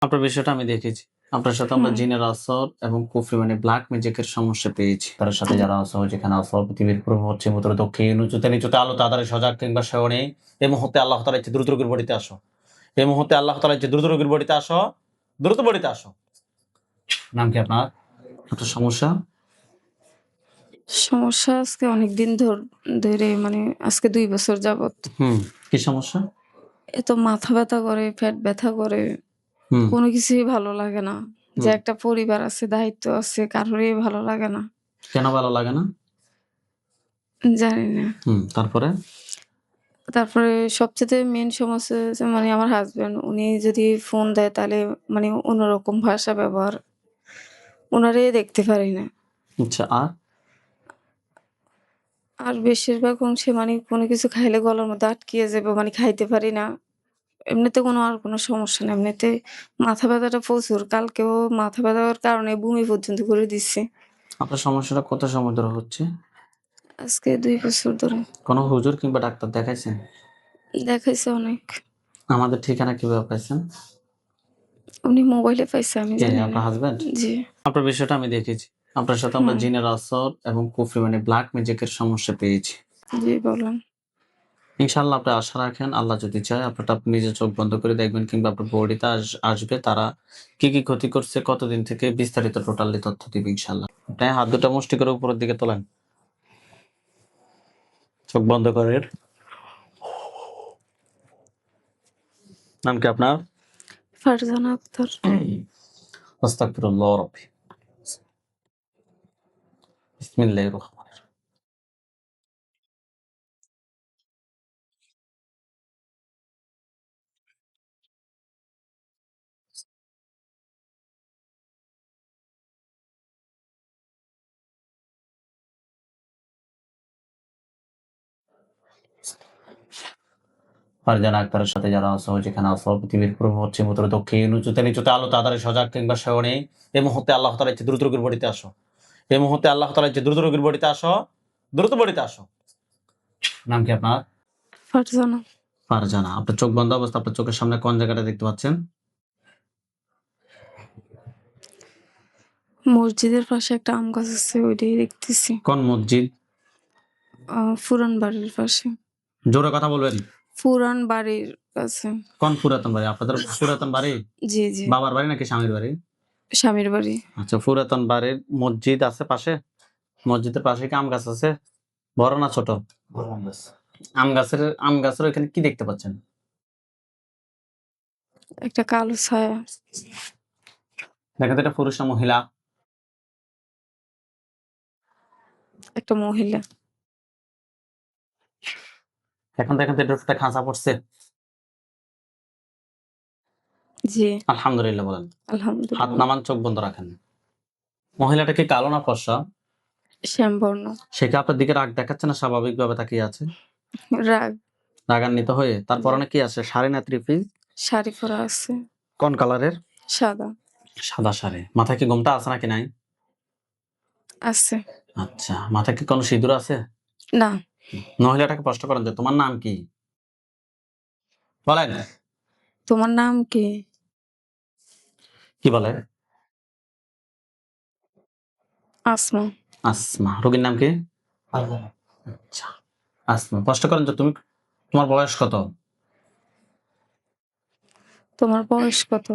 আপনার বিষয়টা আমি দেখেছি। আপনার সাথে আমরা জিনের আসর এবং কুফরি মানে ব্ল্যাক ম্যাজিকের সমস্যা পেয়েছি। তার সাথে যারা আসর যেখানে আসর পৃথিবীর পূর্ব পশ্চিম উত্তর দক্ষিণ উঁচুতে নিচুতে আলো তাদের সজাগ কিংবা সেবনে এই মুহূর্তে আল্লাহ তাআলা ইচ্ছে দ্রুত রোগীর বাড়িতে আসো। এই মুহূর্তে আল্লাহ তাআলা ইচ্ছে দ্রুত রোগীর বাড়িতে আসো। দ্রুত বাড়িতে আসো। নাম কি আপনার? আপনার সমস্যা? সমস্যা আজকে অনেকদিন ধরে মানে আজকে ২ বছর যাবৎ। কি সমস্যা? এত মাথা ব্যথা করে, পেট ব্যথা করে, হুম, কোনো কিছুই ভালো লাগে না। যে হুম। একটা পরিবার আছে, দায়িত্ব আছে, কারোরই ভালো লাগে না। কেন ভালো লাগে না? জানি না। তারপরে? তারপরে সবচাইতে মেইন সমস্যা হচ্ছে মানে আমার হাসব্যান্ড উনি যদি ফোন দেয় তাহলে মানে অন্যরকম ভাষা ব্যবহার। উনারে দেখতে পারি না। আচ্ছা আর? আর বেশিরভাগ অংশে মানে কোনো কিছু খাইলে গলার মধ্যে আটকিয়ে যাবে মানে খাইতে পারি না। এমনিতে কোনো সমস্যা না। এমনিতে মাথা ব্যথাটা প্রচুর। কালকেও মাথা ব্যথার কারণে বমি পর্যন্ত করে দিচ্ছে। আপনার সমস্যাটা কত সময় ধরে হচ্ছে? আজকে ২ বছর ধরে। কোনো হুজুর কিংবা ডাক্তার দেখাইছেন? দেখাইছে অনেক। আমাদের ঠিকানা কিভাবে পাইছেন? উনি মোবাইলে পাইছে আমি কে জানি না। আপনার হাসব্যান্ড? জি। আপনার বিষয়টা আমি দেখেছি। আপনার সাথে আমরা জিনের আসর এবং কুফরি মানে ব্ল্যাক ম্যাজিকের সমস্যা পেয়েছি। জি বলেন। ইনশাআল্লাহ আপনি আশা রাখেন আল্লাহ যদি চায় আপনারটা আপনি নিজে চোখ বন্ধ করে দেখবেন কিংবা আপনার বডিতে আসবে তারা কি ক্ষতি করছে কতদিন থেকে বিস্তারিত টোটালি তথ্য দিবে ইনশাআল্লাহ। আপনি হাত দুটো মুষ্টি করে উপরের দিকে তোলেন। চোখ বন্ধ করেন। নাম কি আপনার? ফারজানা আক্তার। আস্তাগফিরুল্লাহ রাব্বি। বিসমিল্লাহির রহমানির রহিম। ফারজানা আক্তারের সাথে যারা আছো যেখানে আছো পৃথিবীর পূর্ব পশ্চিম উত্তর দক্ষিণ উঁচুতে নিচুতে আলো তাদের সজাগ কিংবা সেবনে এই মুহূর্তে আল্লাহ তাআলা ইচ্ছে দ্রুত রোগীর বাড়িতে আসো। এই মুহূর্তে আল্লাহ তাআলা ইচ্ছে দ্রুত রোগীর বাড়িতে আসো। দ্রুত বাড়িতে আসো। নাম কি আপনার? ফারজানা। ফারজানা। আপনার চোখ বন্ধ অবস্থা আপনার চোখের সামনে কোন জায়গাটা দেখতে পাচ্ছেন? মসজিদের পাশে একটা আম গাছ আছে ওইটাই দেখতেছি। কোন মসজিদ? পুরান বাড়ির পাশে। জোরে কথা বলবেন। পুরান বাড়ির কাছে। কোন পুরাতন বাড়ি? আপনাদের পুরাতন বাড়ি? জি, জি। বাবার বাড়ি নাকি স্বামীর বাড়ি? স্বামীর বাড়ি। আচ্ছা, পুরাতন বাড়ির মসজিদ আছে পাশে? মসজিদের পাশে কি আম গাছ আছে? বড় না ছোট? বড় আম গাছ। আম গাছের ওইখানে কি দেখতে পাচ্ছেন? একটা কালো ছায়া। দেখেন তো এটা পুরুষ না মহিলা? একটা মহিলা। এখন দেখেন তো এটার উপরে খাঁচা পড়ছে? জি, আলহামদুলিল্লাহ বলেন। হাত আলহামদুলিল্লাহ। নামান, চোখ বন্ধ রাখেন। মহিলাটা কি কালো না ফর্সা? শ্যামবর্ণ। সে কি আপনার দিকে রাগ দেখাচ্ছে না স্বাভাবিকভাবে তাকিয়ে আছে? রাগ। রাগান্বিত হয়ে? তার জি। পরনে কি আছে? শাড়ি না থ্রি পিস? শাড়ি পরা আছে। কোন কালারের? সাদা। সাদা শাড়ি। মাথায় কি ঘোমটা আছে নাকি নাই? আছে। আচ্ছা, মাথায় কি কোনো সিঁদুর আছে? না। মহিলাটাকে প্রশ্ন করেন যে তোমার নাম কি? বলেন। তোমার নাম কি? কি বলে? আসমা। আসমা। রোগীর নাম কি? আচ্ছা, আসমা। প্রশ্ন করেন যে তোমার বয়স কত? তোমার বয়স কত?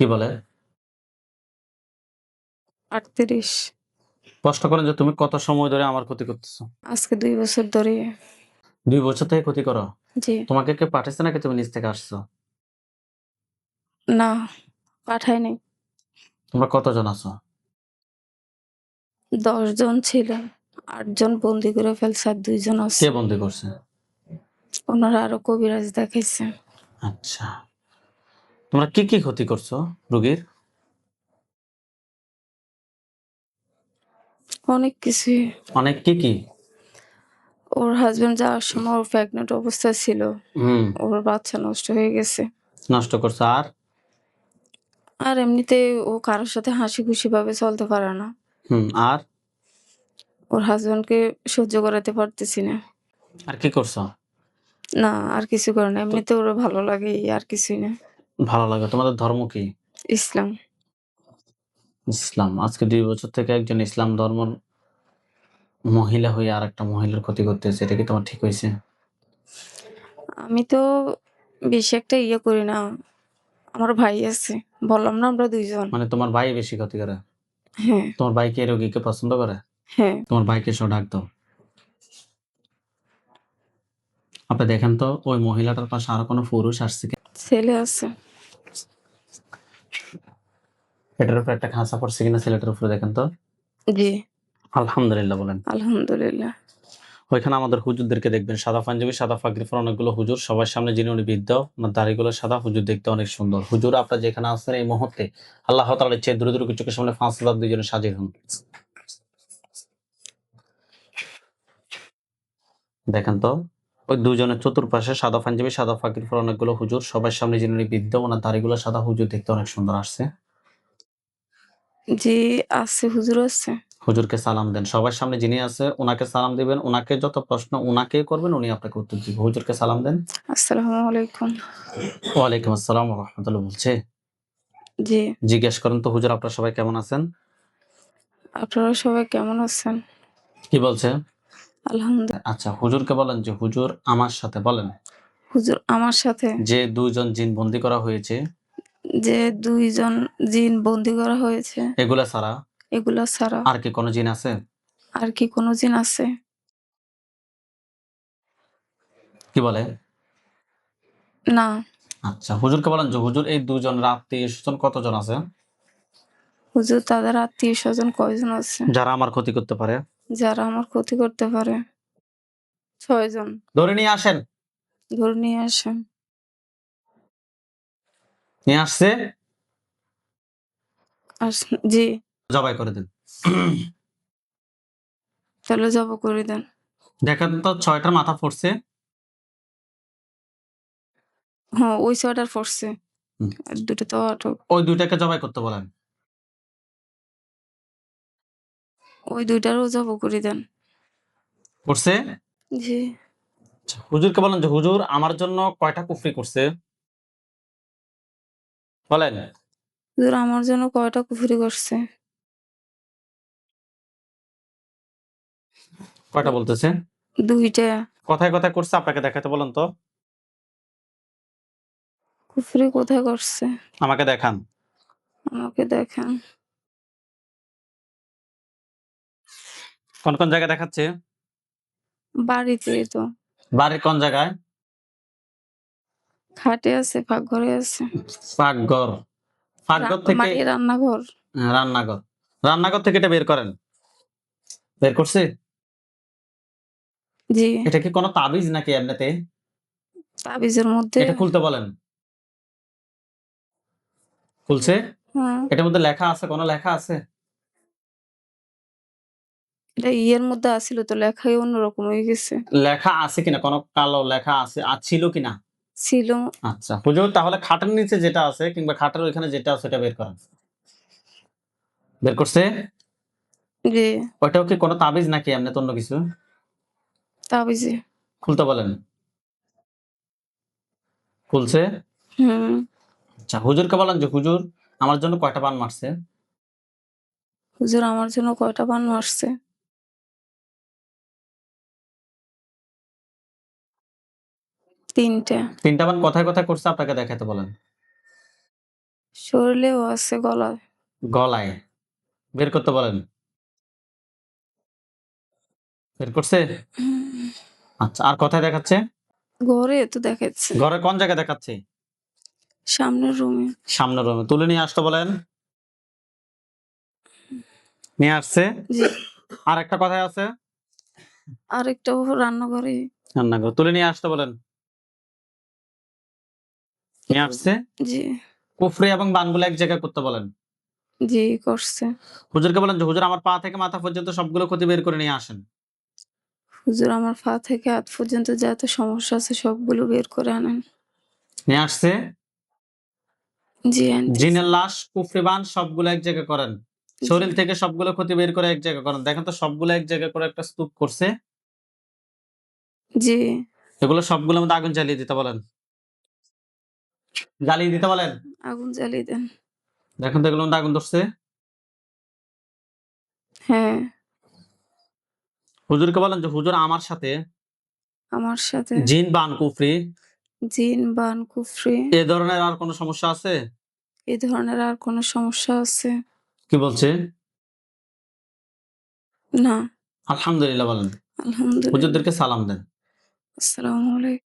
কি বলে? ৩৮। প্রশ্ন করেন যে তুমি কত সময় ধরে আমার ক্ষতি করতেছো? আজকে ২ বছর ধরে। ২ বছর থেকে ক্ষতি করো? জি। তোমাকে কেউ পাঠাইছে নাকি তুমি নিজ থেকে আসছো? না, পাঠায় নাই। তোমরা কতজন আছো? ১০ জন ছিল। ৮ জন বন্দি করে ফেলছে আর ২ জন আছে। কে বন্দি করছে? ওনারা আরো কবিরাজ দেখাইছে। আচ্ছা। তোমরা কি ক্ষতি করছো রোগীর? অনেক কিছুই। অনেক কি? ওর হাসব্যান্ড যাওয়ার সময় ওর প্রেগন্যান্ট অবস্থায় ছিল। হুম, ওর বাচ্চা নষ্ট হয়ে গেছে। নষ্ট করছো আর? আর এমনিতে ও কারো সাথে হাসি-খুশি ভাবে চলতে পারে না। আর? ওর হাসব্যান্ডকে সহ্য করাতে পারতেছি না। আর কি করছো? না, আর কিছু করে না। তো এমনিতে ওর ভালো লাগে এই আর কিছুই না। ভালো লাগে। তোমাদের ধর্ম কি? ইসলাম। ইসলাম। আজকে ২ বছর থেকে একজন ইসলাম ধর্মের মহিলা হয়ে আরেকটা মহিলার ক্ষতি করতেছে। এটা কি তোমার ঠিক হইছে? আমি তো বেশি একটা ইয়ে করি না। আমার ভাই আছে। বললাম না আমরা ২ জন। মানে তোমার ভাই বেশি ক্ষতি করে? হ্যাঁ, তোমার ভাই কি এই রোগীকে পছন্দ করে? হ্যাঁ। তোমার ভাইকে এসো ডাক দাও। আপনি দেখেন তো ওই মহিলাটার পাশে আরো কোনো পুরুষ আসছে কি? ছেলে আছে। এটার উপরে একটা খাঁচা পড়ছে কিনা ছেলেটার উপরে দেখেন তো। জি, আলহামদুলিল্লাহ বলেন। আলহামদুলিল্লাহ। ওইখানে আমাদের হুজুরদেরকে দেখবেন সাদা পাঞ্জাবি, সাদা পাগড়ি পরা অনেকগুলো হুজুর সবার সামনে যিনি উনি বৃদ্ধ, ওনার দাড়িগুলো সাদা, হুজুর দেখতে অনেক সুন্দর। হুজুর আপনারা যেখানে আছেন এই মুহূর্তে আল্লাহ তাআলার চেয়ে দূরে দূরে চোখের সামনে ৫,০০০ দুইজনে হাজির হন। দেখেন তো ওই দুজনের চতুর্পাশে সাদা পাঞ্জাবি, সাদা পাগড়ি পরা অনেকগুলো হুজুর সবার সামনে যিনি উনি বৃদ্ধ, ওনার দাড়িগুলো সাদা, হুজুর দেখতে অনেক সুন্দর আসছে। জি, আছে, হুজুর আছে। হুজুরকে সালাম দেন। সবার সামনে যিনি আছে উনাকে সালাম দিবেন। উনাকে যত প্রশ্ন উনাকেই করবেন, উনি আপনাকে উত্তর দিবে। হুজুরকে সালাম দেন। আসসালামু আলাইকুম। ওয়ালাইকুম আসসালাম ওয়া রাহমাতুল্লাহ বলছে। জি, জিজ্ঞেস করেন তো হুজুর আপনারা সবাই কেমন আছেন? আপনারা সবাই কেমন আছেন? কি বলছে? আলহামদু আচ্ছা হুজুরকে বলেন যে হুজুর আমার সাথে বলেন হুজুর আমার সাথে যে ২ জন জিন বন্দী করা হয়েছে যে ২ জন জিন বন্দী করা হয়েছে, এগুলা ছাড়া এগুলা ছাড়া আর কি কোন জিন আছে? আর কি কোন জিন আছে? কি বলে? না, আচ্ছা হুজুরকে বলেন যে হুজুর এই ২ জনের আত্মীয়-স্বজন কতজন আছে? হুজুর তাদের আত্মীয়স্বজন কয়জন আছে? যারা আমার ক্ষতি করতে পারে? যারা আমার ক্ষতি করতে পারে? ৬ জন। ধরে নিয়ে আসেন। ধরে নিয়ে আসেন। নিয়ে আসছে, আস জি, জবাই করে দেন। তাহলে জবাই করে দেন। দেখেন তো ৬ টার মাথা পড়ছে। হ্যাঁ, ওই ৬ টার পড়ছে। হুম। আর ২ টা তো আটক। ওই ২ টাকে জবাই করতে বলেন। ওই ২ টারও জবাই করে দেন। করছে? জি, আচ্ছা, হুজুরকে বলেন যে হুজুর আমার জন্য কয়টা কুফরি করছে? বলেন। হুজুর আমার জন্য কয়টা কুফরি করছে? কয়টা বলতেছে? ২ টা। কথায়, কথায় করছে আপনাকে দেখাতে বলেন তো। কুফরি কোথায় করছে? আমাকে দেখান। আমাকে দেখান। কোন, কোন জায়গায় দেখাচ্ছে? বাড়িতেই তো। বাড়ির কোন জায়গায়? খাটে আছে, পাকঘরে আছে। পাকঘর। পাকঘর থেকে মানে রান্নাঘর। রান্নাঘর। রান্নাঘর থেকে এটা বের করেন। বের করছে? জি, এটা কি কোন তাবিজ নাকি এমনিতে? তাবিজের মধ্যে এটা খুলতে বলেন। খুলছে? হ্যাঁ, এটার মধ্যে লেখা আছে, কোন লেখা আছে? এটা ইয়ের মধ্যে আছিল তো লেখাই অন্যরকম হয়ে গেছে। লেখা আছে কিনা? কোন কালো লেখা আছে ছিল কিনা? ছিল আচ্ছা, হুজুর তাহলে খাটের নিচে যেটা আছে কিংবা খাটের ওইখানে যেটা আছে ওটা বের করেন। বের করছে? যে ওইটাও কি কোন তাবিজ নাকি এমনিতে অন্য কিছু? তাবিজে। খুলতে বলেন। খুলছে? হুম, আচ্ছা, হুজুরকে বলেন যে হুজুর আমার জন্য কয়টা বান মারছে? হুজুর আমার জন্য কয়টা বান মারছে? ৩ টা। ৩ টা বান কথায়, কথায় করছে আপনাকে দেখাইতে বলেন। শরীরেও আছে, গলায়। গলায়। বের করতে বলেন। বের করছে? হুম, আচ্ছা, আর কোথায় দেখাচ্ছে? ঘরে তো দেখাচ্ছে। ঘরের কোন জায়গায় দেখাচ্ছে? সামনের রুমে। সামনের রুমে। তুলে নিয়ে আসতে বলেন। নিয়ে আসছে? জি, আরেকটা কোথায় আছে? আরেকটাও রান্নাঘরে। রান্নাঘর। তুলে নিয়ে আসতে বলেন। নিয়ে আসছে? জি, কুফরি এবং বানগুলো এক জায়গায় করতে বলেন। জি করছে। হুজুরকে বলেন যে হুজুর আমার পা থেকে মাথা পর্যন্ত সবগুলো ক্ষতি বের করে নিয়ে আসেন। হুজুর আমার পা থেকে হাত পর্যন্ত যত সমস্যা আছে সবগুলো বের করে আনেন। নিয়ে আসছে? জি আনতেছি। জিনের লাশ, কুফরি বান সবগুলো এক জায়গায় করেন। জি, শরীর থেকে সবগুলো ক্ষতি বের করে এক জায়গায় করেন। দেখেন তো সবগুলো এক জায়গায় করে একটা স্তূপ করছে। জি, এগুলো সবগুলোর মধ্যে আগুন জ্বালিয়ে দিতে বলেন। জ্বালিয়ে দিতে বলেন। আগুন জ্বালিয়ে দেন। দেখেন তো এগুলোর মধ্যে আগুন ধরছে। হ্যাঁ, হুজুরকে বলেন যে হুজুর আমার সাথে আমার সাথে জিন বান কুফরি জিন, বান, কুফরি এ ধরনের আর কোনো সমস্যা আছে? এ ধরনের আর কোনো সমস্যা আছে? কি বলছে? না। আলহামদুলিল্লাহ বলেন। আলহামদুলিল্লাহ। হুজুরদেরকে সালাম দেন। আসসালামু আলাইকুম।